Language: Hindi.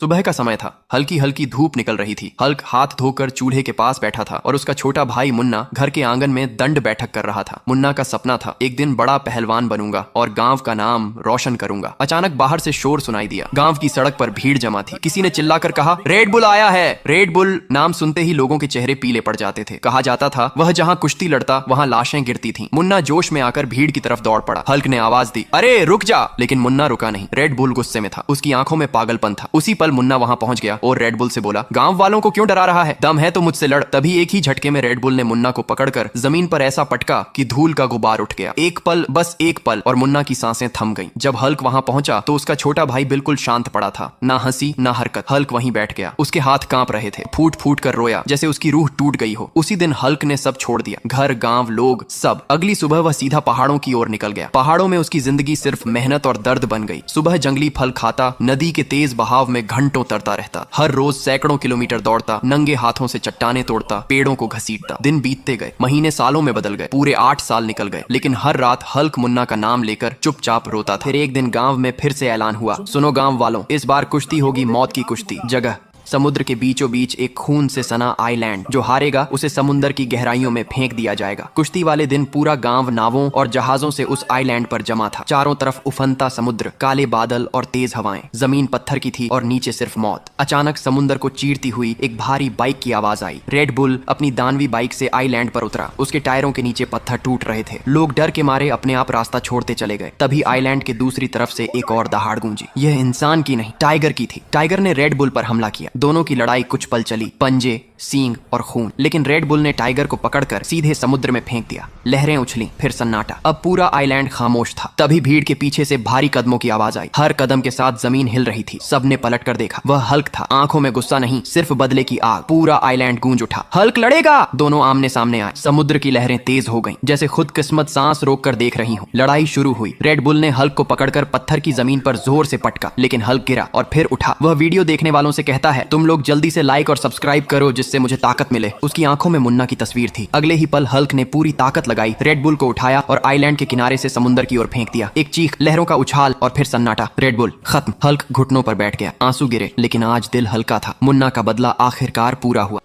सुबह का समय था। हल्की हल्की धूप निकल रही थी। हल्क हाथ धोकर चूल्हे के पास बैठा था और उसका छोटा भाई मुन्ना घर के आंगन में दंड बैठक कर रहा था। मुन्ना का सपना था, एक दिन बड़ा पहलवान बनूंगा और गांव का नाम रोशन करूंगा। अचानक बाहर से शोर सुनाई दिया। गांव की सड़क पर भीड़ जमा थी। किसी ने चिल्लाकर कहा, रेड बुल आया है। रेड बुल नाम सुनते ही लोगों के चेहरे पीले पड़ जाते थे। कहा जाता था वह जहाँ कुश्ती लड़ता वहाँ लाशें गिरती थी। मुन्ना जोश में आकर भीड़ की तरफ दौड़ पड़ा। हल्क ने आवाज दी, अरे रुक जा, लेकिन मुन्ना रुका नहीं। रेड बुल गुस्से में था, उसकी आंखों में पागलपन था। उसी पल मुन्ना वहां पहुंच गया और रेड बुल से बोला, गांव वालों को क्यों डरा रहा है? दम है तो मुझसे लड़। तभी एक ही झटके में रेड बुल ने मुन्ना को पकड़कर जमीन पर ऐसा पटका कि धूल का गुबार उठ गया। एक पल, बस एक पल, और मुन्ना की सांसें थम गईं। जब हल्क वहां पहुंचा तो उसका छोटा भाई बिल्कुल शांत पड़ा था, ना हंसी ना हरकत। हल्क वहीं बैठ गया। उसके हाथ कांप रहे थे। फूट फूट कर रोया जैसे उसकी रूह टूट गई हो। उसी दिन हल्क ने सब छोड़ दिया, घर, गांव, लोग, सब। अगली सुबह वह सीधा पहाड़ों की ओर निकल गया। पहाड़ों में उसकी जिंदगी सिर्फ मेहनत और दर्द बन गई। सुबह जंगली फल खाता, नदी के तेज बहाव में घंटों तरता रहता। हर रोज सैकड़ों किलोमीटर दौड़ता, नंगे हाथों से चट्टाने तोड़ता, पेड़ों को घसीटता। दिन बीतते गए, महीने सालों में बदल गए, पूरे 8 साल निकल गए। लेकिन हर रात हल्क मुन्ना का नाम लेकर चुपचाप रोता था। फिर एक दिन गांव में फिर से ऐलान हुआ, सुनो गांव वालों, इस बार कुश्ती होगी, मौत की कुश्ती। जगह समुद्र के बीचों बीच एक खून से सना आइलैंड। जो हारेगा उसे समुद्र की गहराइयों में फेंक दिया जाएगा। कुश्ती वाले दिन पूरा गांव नावों और जहाजों से उस आइलैंड पर जमा था। चारों तरफ उफनता समुद्र, काले बादल और तेज हवाएं। जमीन पत्थर की थी और नीचे सिर्फ मौत। अचानक समुद्र को चीरती हुई एक भारी बाइक की आवाज आई। रेड बुल अपनी दानवी बाइक से आइलैंड पर उतरा। उसके टायरों के नीचे पत्थर टूट रहे थे। लोग डर के मारे अपने आप रास्ता छोड़ते चले गए। तभी आइलैंड के दूसरी तरफ से एक और दहाड़ गूंजी। यह इंसान की नहीं, टाइगर की थी। टाइगर ने रेड बुल पर हमला किया। दोनों की लड़ाई कुछ पल चली, पंजे, सींग और खून। लेकिन रेड बुल ने टाइगर को पकड़कर सीधे समुद्र में फेंक दिया। लहरें उछली, फिर सन्नाटा। अब पूरा आइलैंड खामोश था। तभी भीड़ के पीछे से भारी कदमों की आवाज आई। हर कदम के साथ जमीन हिल रही थी। सबने पलट कर देखा। वह हल्क था। आंखों में गुस्सा नहीं, सिर्फ बदले की आग। पूरा आइलैंड गूंज उठा। हल्क लड़ेगा। दोनों आमने सामने आए। समुद्र की लहरें तेज हो गईं, जैसे खुद किस्मत सांस रोक कर देख रही हो। लड़ाई शुरू हुई। रेड बुल ने हल्क को पकड़कर पत्थर की जमीन पर जोर से पटका, लेकिन हल्क गिरा और फिर उठा। वह वीडियो देखने वालों से कहता है, तुम लोग जल्दी से लाइक और सब्सक्राइब करो जिससे मुझे ताकत मिले। उसकी आंखों में मुन्ना की तस्वीर थी। अगले ही पल हल्क ने पूरी ताकत लगाई, रेड बुल को उठाया और आइलैंड के किनारे से समुद्र की ओर फेंक दिया। एक चीख, लहरों का उछाल और फिर सन्नाटा। रेड बुल खत्म। हल्क घुटनों पर बैठ गया। आंसू गिरे, लेकिन आज दिल हल्का था। मुन्ना का बदला आखिरकार पूरा हुआ।